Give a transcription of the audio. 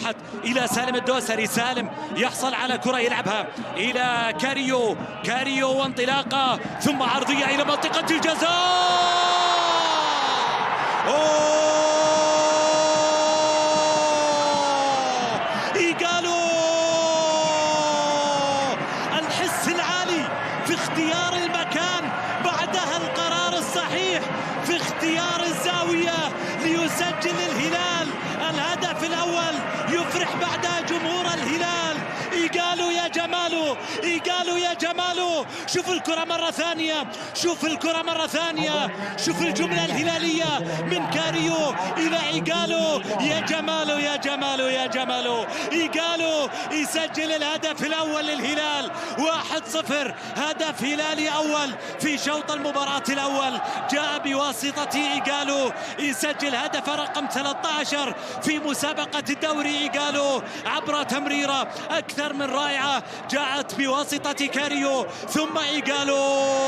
راحت إلى سالم الدوسري. سالم يحصل على كرة يلعبها إلى كاريو وانطلاقة ثم عرضية إلى منطقة الجزاء. إيغالو الحس العالي في اختيار المكان، بعدها القرار الصحيح في اختيار الزاوية ليسجل الهلال الهدف الأول. يفرح بعدها جمهور الهلال. إيغالو يا جماله، إيغالو يا جماله. شوف الكرة مرة ثانية، شوف الكرة مرة ثانية، شوف الجملة الهلالية من كاريو إلى إيغالو. يا جماله يا جماله يا جماله. إيغالو يسجل الهدف الأول للهلال 1-0. هدف هلالي أول في شوط المباراة الأول جاء بواسطة إيغالو. يسجل هدف رقم 13 في مسابقة الدوري. إيغالو عبر تمريرة أكثر من رائعة جاءت بواسطة كاريو ثم إيغالو.